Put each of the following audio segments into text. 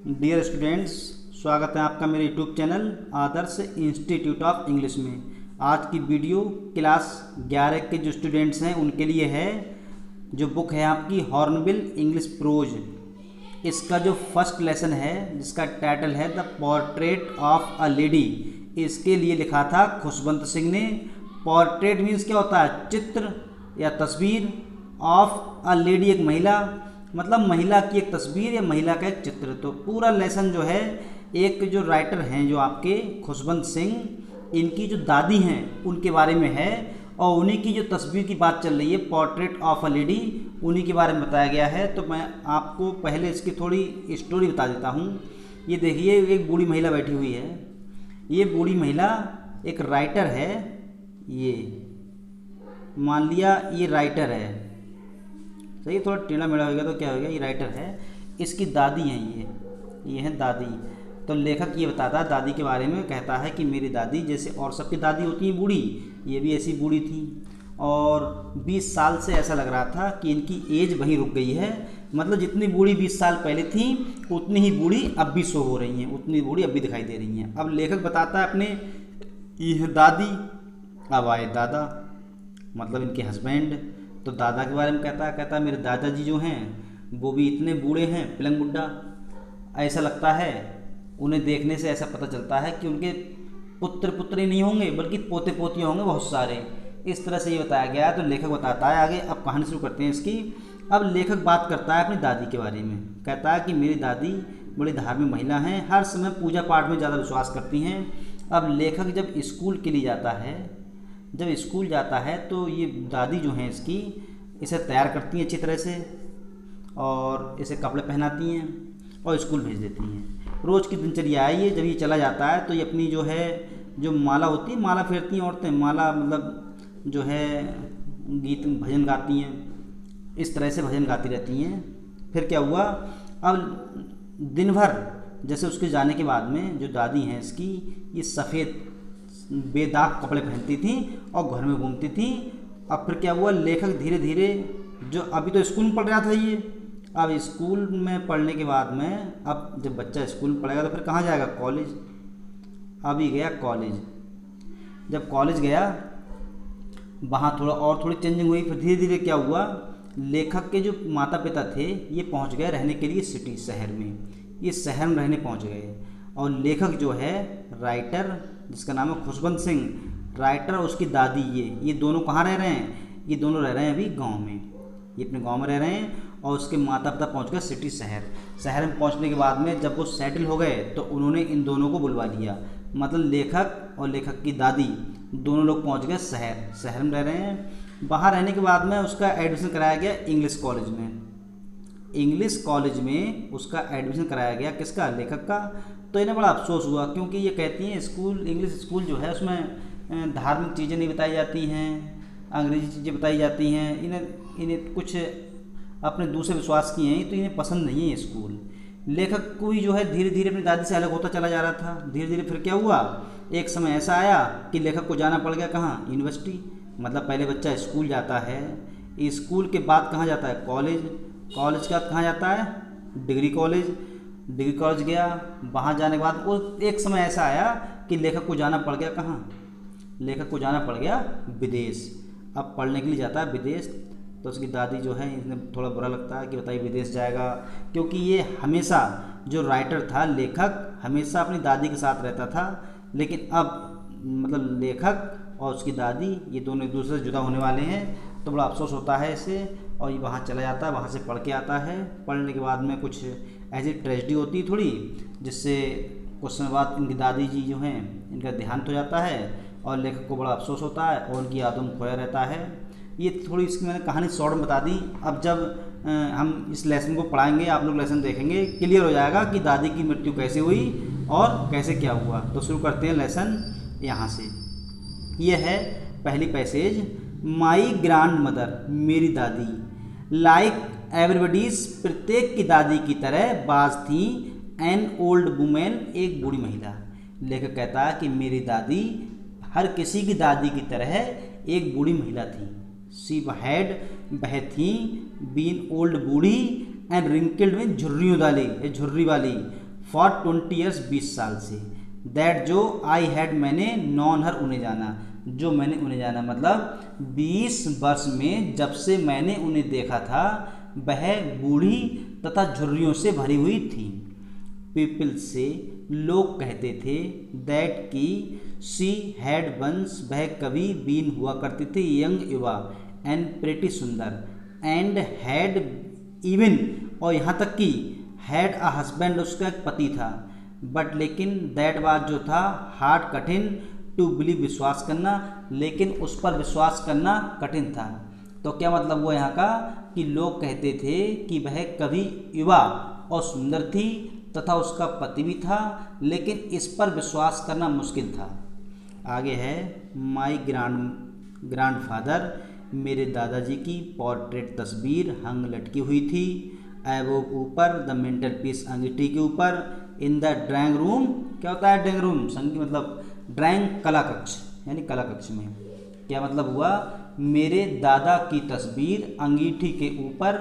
Dear students, स्वागत है आपका मेरे YouTube channel Adarsh institute of English में। आज की वीडियो क्लास 11 के जो स्टूडेंट्स हैं उनके लिए है। जो बुक है आपकी हॉर्नबिल इंग्लिश प्रोज, इसका जो फर्स्ट लेसन है जिसका टाइटल है the portrait of a lady, इसके लिए लिखा था खुशवंत सिंह ने। पोर्ट्रेट मीन्स क्या होता है? चित्र या तस्वीर। ऑफ अ लेडी एक महिला, मतलब महिला की एक तस्वीर या महिला का एक चित्र। तो पूरा लेसन जो है, एक जो राइटर हैं जो आपके खुशवंत सिंह, इनकी जो दादी हैं उनके बारे में है और उन्हीं की जो तस्वीर की बात चल रही है, पोर्ट्रेट ऑफ अ लेडी, उन्हीं के बारे में बताया गया है। तो मैं आपको पहले इसकी थोड़ी स्टोरी बता देता हूँ। ये देखिए, एक बूढ़ी महिला बैठी हुई है। ये बूढ़ी महिला एक राइटर है। ये मान लिया ये राइटर है, सही, थोड़ा टेढ़ा मेढ़ा होगा तो क्या होगा, ये राइटर है। इसकी दादी हैं, ये हैं दादी। तो लेखक ये बताता है दादी के बारे में, कहता है कि मेरी दादी जैसे और सबकी दादी होती हैं बूढ़ी, ये भी ऐसी बूढ़ी थी और 20 साल से ऐसा लग रहा था कि इनकी एज वहीं रुक गई है। मतलब जितनी बूढ़ी 20 साल पहले थी उतनी ही बूढ़ी अब भी शो हो रही हैं, उतनी बूढ़ी अब भी दिखाई दे रही हैं। अब लेखक बताता है अपने, ये दादी, अब आए दादा, मतलब इनके हस्बैंड। तो दादा के बारे में कहता है मेरे दादाजी जो हैं वो भी इतने बूढ़े हैं, पलंग बुड्ढा। ऐसा लगता है, उन्हें देखने से ऐसा पता चलता है कि उनके पुत्र पुत्री नहीं होंगे बल्कि पोते पोतियाँ होंगे बहुत सारे। इस तरह से ये बताया गया है। तो लेखक बताता है आगे। अब कहानी शुरू करते हैं इसकी। अब लेखक बात करता है अपनी दादी के बारे में, कहता है कि मेरी दादी बड़ी धार्मिक महिला हैं, हर समय पूजा पाठ में ज़्यादा विश्वास करती हैं। अब लेखक जब स्कूल के लिए जाता है, जब स्कूल जाता है तो ये दादी जो हैं इसकी, इसे तैयार करती हैं अच्छी तरह से और इसे कपड़े पहनाती हैं और स्कूल भेज देती हैं। रोज़ की दिनचर्या है ये। जब ये चला जाता है तो ये अपनी जो है, जो माला होती है, माला फेरती हैं औरतें, माला मतलब जो है गीत भजन गाती हैं, इस तरह से भजन गाती रहती हैं। फिर क्या हुआ, अब दिन भर जैसे उसके जाने के बाद में जो दादी हैं इसकी, ये सफ़ेद बेदाग कपड़े पहनती थी और घर में घूमती थी। अब फिर क्या हुआ, लेखक धीरे धीरे, जो अभी तो स्कूल में पढ़ रहा था ये, अब स्कूल में पढ़ने के बाद में, अब जब बच्चा स्कूल में पढ़ेगा तो फिर कहाँ जाएगा? कॉलेज। अभी गया कॉलेज। जब कॉलेज गया वहाँ थोड़ी चेंजिंग हुई। फिर धीरे धीरे क्या हुआ, लेखक के जो माता पिता थे ये पहुँच गए रहने के लिए सिटी, शहर में। ये शहर में रहने पहुँच गए और लेखक जो है राइटर, जिसका नाम है खुशवंत सिंह, राइटर और उसकी दादी, ये दोनों कहाँ रह रहे हैं? ये दोनों रह रहे हैं अभी गांव में। ये अपने गांव में रह रहे हैं और उसके माता पिता पहुंच गए सिटी, शहर। शहर में पहुंचने के बाद में जब वो सेटल हो गए तो उन्होंने इन दोनों को बुलवा लिया। मतलब लेखक और लेखक की दादी दोनों लोग पहुँच गए शहर, शहर में रह रहे हैं। वहाँ रहने के बाद में उसका एडमिशन कराया गया इंग्लिश कॉलेज में। इंग्लिश कॉलेज में उसका एडमिशन कराया गया, किसका? लेखक का। तो इन्हें बड़ा अफसोस हुआ, क्योंकि ये कहती हैं स्कूल, इंग्लिश स्कूल जो है उसमें धार्मिक चीज़ें नहीं बताई जाती हैं, अंग्रेजी चीज़ें बताई जाती हैं। इन्हें कुछ अपने दूसरे विश्वास की हैं, तो इन्हें पसंद नहीं है स्कूल। लेखक को भी जो है धीरे धीरे अपनी दादी से अलग होता चला जा रहा था। धीरे धीरे फिर क्या हुआ, एक समय ऐसा आया कि लेखक को जाना पड़ गया कहाँ? यूनिवर्सिटी। मतलब पहले बच्चा स्कूल जाता है, स्कूल के बाद कहाँ जाता है? कॉलेज। कॉलेज के बाद कहाँ जाता है? Degree college. डिग्री कॉलेज गया, वहाँ जाने के बाद वो एक समय ऐसा आया कि लेखक को जाना पड़ गया कहाँ? लेखक को जाना पड़ गया विदेश। अब पढ़ने के लिए जाता है विदेश। तो उसकी दादी जो है, इन्हें थोड़ा बुरा लगता है कि बताइए विदेश जाएगा, क्योंकि ये हमेशा, जो राइटर था लेखक, हमेशा अपनी दादी के साथ रहता था। लेकिन अब मतलब लेखक और उसकी दादी ये दोनों एक दूसरे से जुदा होने वाले हैं। तो बड़ा अफसोस होता है इसे और ये वहाँ चला जाता है, वहाँ से पढ़ के आता है। पढ़ने के बाद में कुछ ऐसी ट्रेजेडी होती है थोड़ी, जिससे कुछ समय बाद इनकी दादी जी जो हैं, इनका देहांत हो जाता है और लेखक को बड़ा अफसोस होता है और उनकी यादों में खोया रहता है। ये थोड़ी इसकी मैंने कहानी शॉर्ट में बता दी। अब जब हम इस लेसन को पढ़ाएंगे, आप लोग लेसन देखेंगे, क्लियर हो जाएगा कि दादी की मृत्यु कैसे हुई और कैसे क्या हुआ। तो शुरू करते हैं लेसन यहाँ से। ये है पहली पैसेज। माई ग्रैंड मदर, मेरी दादी, लाइक एवरीबडीज, प्रत्येक की दादी की तरह, बाज थी, एन ओल्ड वुमेन, एक बूढ़ी महिला। लेखक कहता है कि मेरी दादी हर किसी की दादी की तरह एक बूढ़ी महिला थी। शी हैड, वह थी, been old, Burhi, and wrinkled में झुर्रियों वाली, झुर्री वाली, फॉर 20 ईयर्स 20 साल से, दैट जो आई हैड मैंने नॉन हर उन्हें जाना, जो मैंने उन्हें जाना मतलब 20 वर्ष में जब से मैंने उन्हें देखा था वह बूढ़ी तथा झुर्रियों से भरी हुई थी। पीपल से लोग कहते थे दैट की शी हैड वंस वह कभी बीन हुआ करती थी यंग युवा एंड प्रेटी सुंदर एंड हैड इवन और यहाँ तक कि हैड अ हस्बैंड उसका एक पति था, बट लेकिन दैट वाज जो था हार्ड कठिन टू बिलीव विश्वास करना, लेकिन उस पर विश्वास करना कठिन था। तो क्या मतलब हुआ यहाँ का कि लोग कहते थे कि वह कभी युवा और सुंदर थी तथा उसका पति भी था, लेकिन इस पर विश्वास करना मुश्किल था। आगे है माई ग्रैंडफादर, मेरे दादाजी की पोर्ट्रेट तस्वीर हंग लटकी हुई थी एवोव ऊपर द मेंटल पीस अंगीठी के ऊपर इन द ड्राइंग रूम। क्या होता है ड्राइंग रूम? संगीत मतलब ड्राइंग कला कक्ष, यानी कला कक्ष में। क्या मतलब हुआ? मेरे दादा की तस्वीर अंगीठी के ऊपर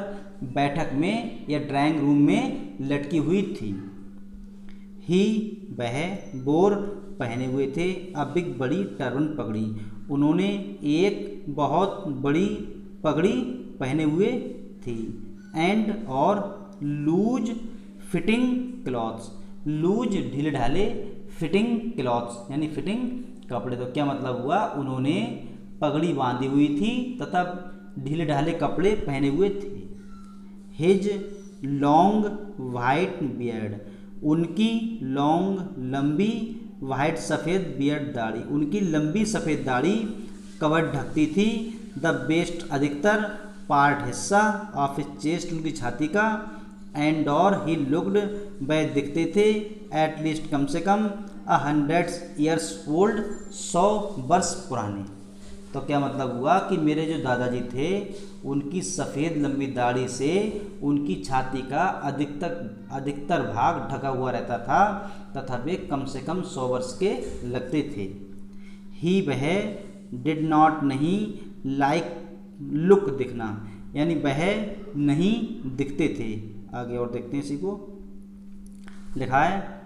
बैठक में या ड्राइंग रूम में लटकी हुई थी। ही वह बोर पहने हुए थे अब एक बड़ी टर्बन पगड़ी, उन्होंने एक बहुत बड़ी पगड़ी पहने हुए थी। एंड और लूज फिटिंग क्लॉथ्स, लूज ढीले ढाले, फिटिंग क्लॉथ्स यानी फिटिंग कपड़े। तो क्या मतलब हुआ? उन्होंने पगड़ी बांधी हुई थी तथा ढीले ढाले कपड़े पहने हुए थे। हिज लॉन्ग वाइट बियर्ड, उनकी लॉन्ग लंबी वाइट सफ़ेद बियर्ड दाढ़ी, उनकी लंबी सफ़ेद दाढ़ी कवर ढकती थी। द बेस्ट अधिकतर पार्ट हिस्सा ऑफ हिज चेस्ट, उनकी छाती का। एंड और ही लुक्ड वह दिखते थे एट लीस्ट कम से कम 100 ईयर्स ओल्ड, 100 वर्ष पुराने। तो क्या मतलब हुआ कि मेरे जो दादाजी थे उनकी सफ़ेद लंबी दाढ़ी से उनकी छाती का अधिकतर भाग ढका हुआ रहता था तथा वे कम से कम 100 वर्ष के लगते थे। ही वह डिड नॉट नहीं लाइक लुक दिखना, यानी वह नहीं दिखते थे। आगे और देखते हैं इसी को, लिखा है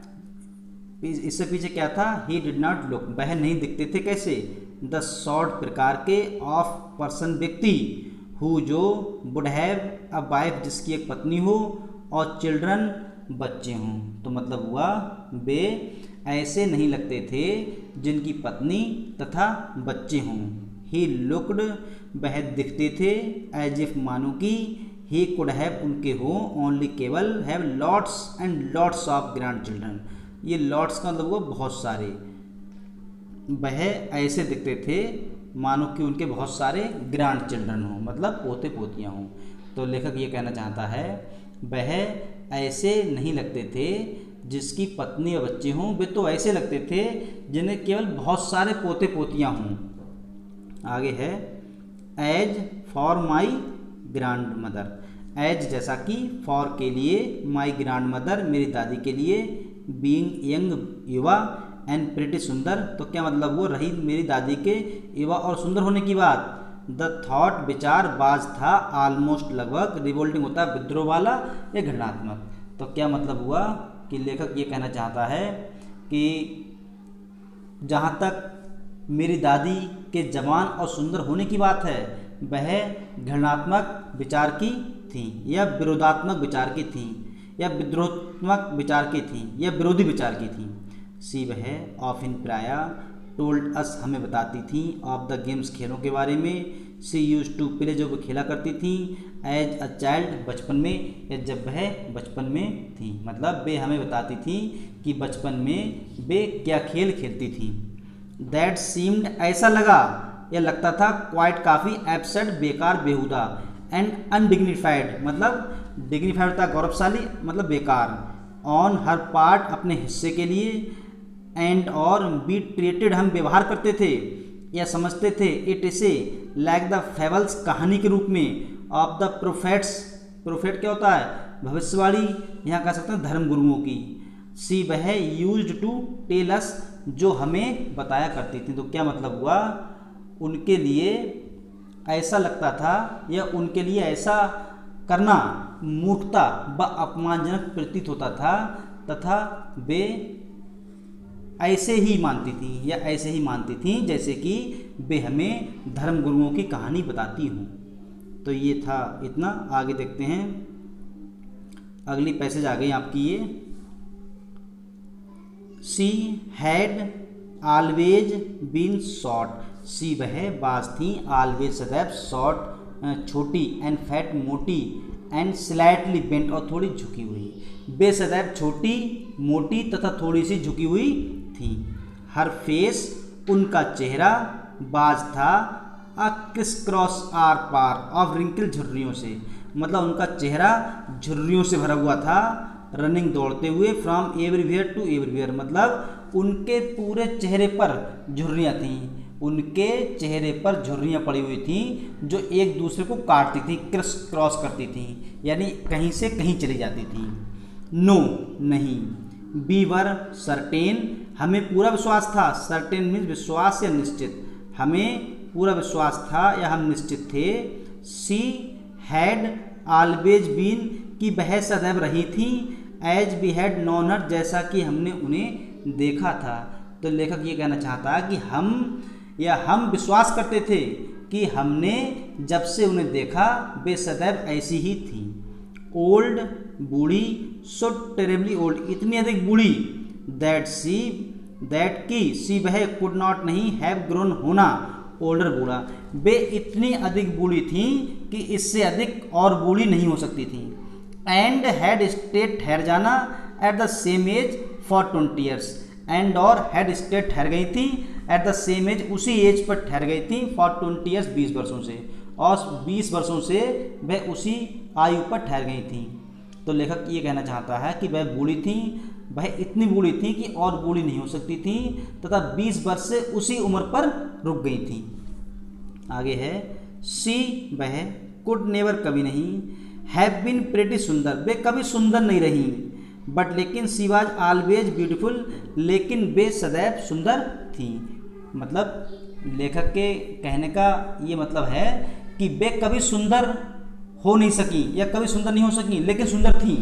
इससे पीछे क्या था? ही डिड नॉट लुक, वह नहीं दिखते थे। कैसे? द सॉर्ट प्रकार के ऑफ पर्सन व्यक्ति हु जो वुड हैव अ वाइफ, जिसकी एक पत्नी हो, और चिल्ड्रन बच्चे हों। तो मतलब हुआ वे ऐसे नहीं लगते थे जिनकी पत्नी तथा बच्चे हों। ही लुक्ड, वह दिखते थे एज इफ मानो कि ही कुड हैव, उनके हो, ओनली केवल, have lots and lots of grand children. ये लॉट्स का मतलब वो बहुत सारे, वह ऐसे दिखते थे मानो कि उनके बहुत सारे ग्रैंड चिल्ड्रन हों, मतलब पोते पोतियाँ हों। तो लेखक ये कहना चाहता है वह ऐसे नहीं लगते थे जिसकी पत्नी और बच्चे हों, वे तो ऐसे लगते थे जिन्हें केवल बहुत सारे पोते पोतियाँ हों। आगे है as for my grandmother, as जैसा कि, फॉर के लिए, माई ग्रैंड मदर मेरी दादी के लिए, बीइंग यंग युवा एंड प्रिटी सुंदर। तो क्या मतलब वो रही मेरी दादी के युवा और सुंदर होने की बात। द थॉट विचार बाज था ऑलमोस्ट लगभग, रिवोल्टिंग होता है विद्रोह वाला या घृणात्मक। तो क्या मतलब हुआ कि लेखक ये कहना चाहता है कि जहाँ तक मेरी दादी के जवान और सुंदर होने की बात है वह घृणात्मक विचार की थी या विरोधात्मक विचार की थी या विद्रोहात्मक विचार की थी या विरोधी विचार की थी। सी वह ऑफ इन प्राया टोल्ड अस, हमें बताती थी, ऑफ द गेम्स, खेलों के बारे में। सी यूज टू प्ले, जो वो खेला करती थी, एज अ चाइल्ड, बचपन में, या जब वह बचपन में थी, मतलब वे हमें बताती थी कि बचपन में वे क्या खेल खेलती थी। दैट सीम्ड, ऐसा लगा या लगता था, क्वाइट काफ़ी, एब्सर्ड बेकार बेहुदा, एंड अनडिग्निफाइड, मतलब डिग्निफाइड होता है गौरवशाली, मतलब बेकार, ऑन हर पार्ट, अपने हिस्से के लिए, एंड और बी ट्रीटेड, हम व्यवहार करते थे या समझते थे, इट इसे लाइक द फेबल्स, कहानी के रूप में, ऑफ द प्रोफेट्स, प्रोफेट क्या होता है? भविष्यवाणी, यहाँ कह सकते हैं धर्म गुरुओं की। सी वह यूज्ड टू टेल अस, जो हमें बताया करती थी। तो क्या मतलब हुआ? उनके लिए ऐसा लगता था या उनके लिए ऐसा करना मूर्खता व अपमानजनक प्रतीत होता था तथा वे ऐसे ही मानती थी या ऐसे ही मानती थी जैसे कि वे हमें धर्मगुरुओं की कहानी बताती हों। तो ये था इतना। आगे देखते हैं, अगली पैसेज आ गई आपकी ये। She had always been short, सी वह बाज थी, ऑलवेज सदैव, शॉर्ट छोटी, एंड फैट मोटी, एंड स्लाइटली बेंट और थोड़ी झुकी हुई। वे सदैव छोटी, मोटी तथा थोड़ी सी झुकी हुई थी। हर फेस, उनका चेहरा, बाज था, अ क्रिस क्रॉस आर पार ऑफ रिंकल, झुर्रियों से, मतलब उनका चेहरा झुर्रियों से भरा हुआ था। रनिंग, दौड़ते हुए, फ्रॉम एवरीवेयर टू एवरीवेयर, मतलब उनके पूरे चेहरे पर झुर्रियाँ थीं, उनके चेहरे पर झुर्रियाँ पड़ी हुई थीं जो एक दूसरे को काटती थी, क्रिस क्रॉस करती थीं, यानी कहीं से कहीं चली जाती थीं। नो, नहीं। वी वर सर्टेन, हमें पूरा विश्वास था, सर्टेन मीन्स विश्वास या निश्चित, हमें पूरा विश्वास था या हम निश्चित थे। शी हैड ऑलवेज बीन, कि वह सदैव रही थी, as we had known her, जैसा कि हमने उन्हें देखा था। तो लेखक ये कहना चाहता है कि हम विश्वास करते थे कि हमने जब से उन्हें देखा वे सदैव ऐसी ही थी। ओल्ड, बूढ़ी, सो टेरेबली ओल्ड, इतनी अधिक बूढ़ी, दैट की सी वह कुड नॉट नहीं, हैव ग्रोन होना, ओल्डर बूढ़ा, वे इतनी अधिक बूढ़ी थी कि इससे अधिक और बूढ़ी नहीं हो सकती थी। एंड हैड स्टेट, ठहर जाना, at the same age for 20 years, and और हैड स्टेट, ठहर गई थी, एट द सेम एज, उसी एज पर ठहर गई थी, फॉर 20 ईयर्स, 20 वर्षों से, और 20 वर्षों से वह उसी आयु पर ठहर गई थी। तो लेखक ये कहना चाहता है कि वह बूढ़ी थी, वह इतनी बूढ़ी थी कि और बूढ़ी नहीं हो सकती थी, तथा 20 वर्ष से उसी उम्र पर रुक गई थी। आगे है, सी वह, कुड नेवर, कभी नहीं, हैव बीन प्रेटी, सुंदर, वे कभी सुंदर नहीं रही, बट लेकिन सी वाज ऑलवेज ब्यूटीफुल, लेकिन वे सदैव सुंदर थी। मतलब लेखक के कहने का ये मतलब है कि वे कभी सुंदर हो नहीं सकी या कभी सुंदर नहीं हो सकी, लेकिन सुंदर थी।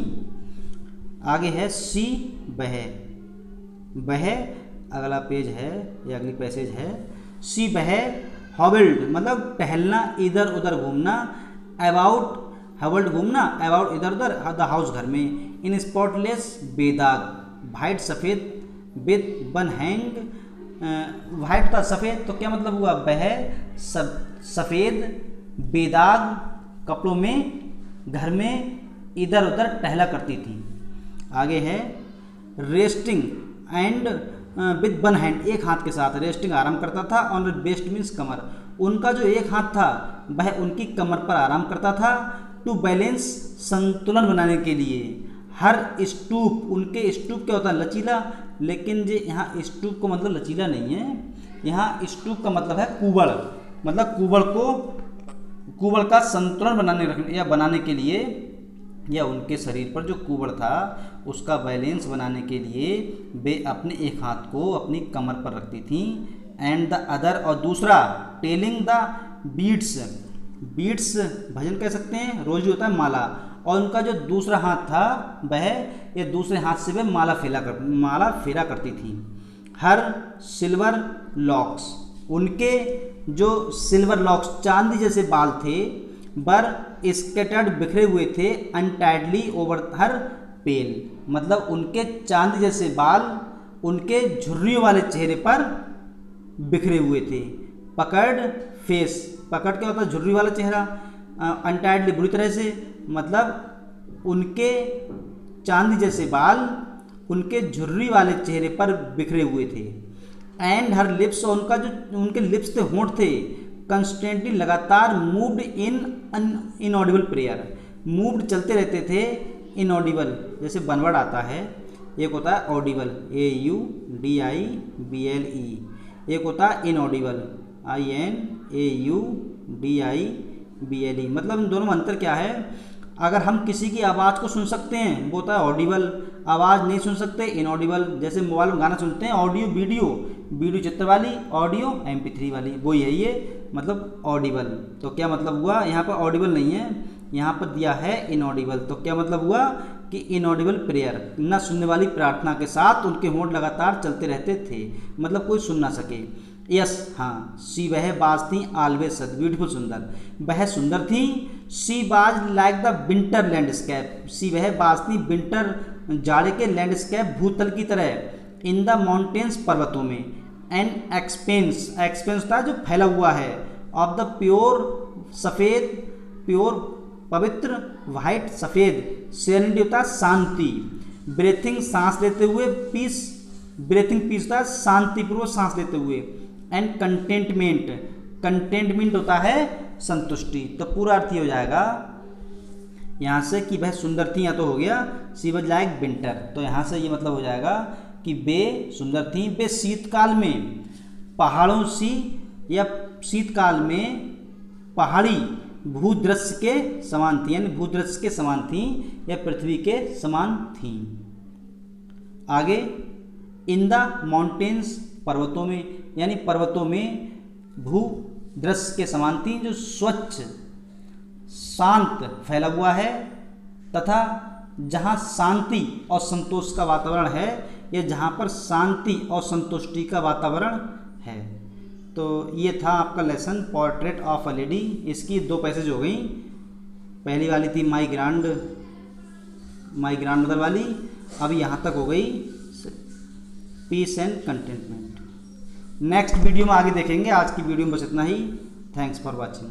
आगे है, सी वह, अगला पेज है या अगली पैसेज है। सी वह हॉबल्ड, मतलब टहलना, इधर उधर घूमना, अबाउट, हवल्ड घूमना, अबाउट इधर उधर, द हाउस, घर में, इन स्पॉटलेस, बेदाग, वाइट, सफ़ेद, विद वन हैंग, वाइट था सफ़ेद, तो क्या मतलब हुआ, वह सफ़ेद बेदाग कपड़ों में घर में इधर उधर टहला करती थी। आगे है, resting and with one hand, एक हाथ के साथ, रेस्टिंग आराम करता था, ऑन बेस्ट मीन्स कमर, उनका जो एक हाथ था वह उनकी कमर पर आराम करता था। टू बैलेंस, संतुलन बनाने के लिए। हर स्टूप, उनके स्टूप क्या होता है, लचीला, लेकिन जो यहाँ स्टूप को मतलब लचीला नहीं है, यहाँ स्टूप का मतलब है कुबड़, मतलब कुबड़ का संतुलन बनाने के लिए, या उनके शरीर पर जो कुबड़ था उसका बैलेंस बनाने के लिए वे अपने एक हाथ को अपनी कमर पर रखती थी। एंड द अदर, और दूसरा, टेलिंग द बीट्स, बीट्स भजन कह सकते हैं, रोजी होता है माला, और उनका जो दूसरा हाथ था वह ये दूसरे हाथ से वह माला फेरा करती थी। हर सिल्वर लॉक्स, उनके जो सिल्वर लॉक्स चांदी जैसे बाल थे, बर स्केटर्ड बिखरे हुए थे, अनटाइडली ओवर हर पेल, मतलब उनके चांदी जैसे बाल उनके झुर्रियों वाले चेहरे पर बिखरे हुए थे। पकड़ फेस, पकड़ क्या होता है, झुर्री वाला चेहरा, अनटाइडली बुरी तरह से, मतलब उनके चांदी जैसे बाल उनके झुर्री वाले चेहरे पर बिखरे हुए थे। एंड हर लिप्स, और उनका जो उनके लिप्स थे, होंठ थे, कंस्टेंटली लगातार, moved in inaudible prayer, moved चलते रहते थे, इनऑडिबल जैसे बनवर्ड आता है, एक होता है ऑडिबल, AUDIBLE, एक होता है इनऑडिबल, INAUDIBLE, मतलब इन दोनों में अंतर क्या है। अगर हम किसी की आवाज़ को सुन सकते हैं वो होता है ऑडिबल, आवाज़ नहीं सुन सकते इनऑडिबल, जैसे मोबाइल में गाना सुनते हैं, ऑडियो वीडियो चित्र वाली, ऑडियो MP3 वाली, वही है ये, मतलब ऑडिबल। तो क्या मतलब हुआ, यहाँ पर ऑडिबल नहीं है, यहाँ पर दिया है इनऑडिबल, तो क्या मतलब हुआ कि इनऑडिबल प्रेयर, न सुनने वाली प्रार्थना के साथ उनके होंठ लगातार चलते रहते थे, मतलब कोई सुन ना सके। यस, हाँ, सी वह बाज थी ऑलवेज सच ब्यूटीफुल, सुंदर, वह सुंदर थी। सी बाज लाइक द विंटर लैंडस्केप, सी वह बाज थी विंटर जाड़े के लैंडस्केप भूतल की तरह, इन द माउंटेन्स पर्वतों में, एन एक्सपेंस, एक्सपेंस था जो फैला हुआ है, ऑफ द प्योर सफ़ेद, प्योर पवित्र, वाइट सफ़ेद, सेरेनिटी होता है शांति, ब्रेथिंग सांस लेते हुए, पीस, ब्रेथिंग पीस होता है शांतिपूर्वक सांस लेते हुए, एंड कंटेंटमेंट, कंटेंटमेंट होता है संतुष्टि। तो पूरा अर्थ ही हो जाएगा यहाँ से कि वह सुंदर थी, या तो हो गया सी वाज लाइक विंटर, तो यहाँ से ये मतलब हो जाएगा कि वे सुंदर थीं, वे शीतकाल में पहाड़ों सी या शीतकाल में पहाड़ी भूदृश्य के समान थी, यानी भूदृश्य के समान थी या पृथ्वी के समान थी। आगे, इन द माउंटेन्स, पर्वतों में, यानी पर्वतों में भूदृश्य के समान थी, जो स्वच्छ शांत फैला हुआ है, तथा जहाँ शांति और संतोष का वातावरण है, या जहाँ पर शांति और संतुष्टि का वातावरण है। तो ये था आपका lesson portrait of a lady. इसकी 2 पैसेज हो गई, पहली वाली थी माई ग्रांड मदर वाली, अभी यहाँ तक हो गई peace and contentment. Next video में आगे देखेंगे। आज की वीडियो में बस इतना ही। Thanks for watching.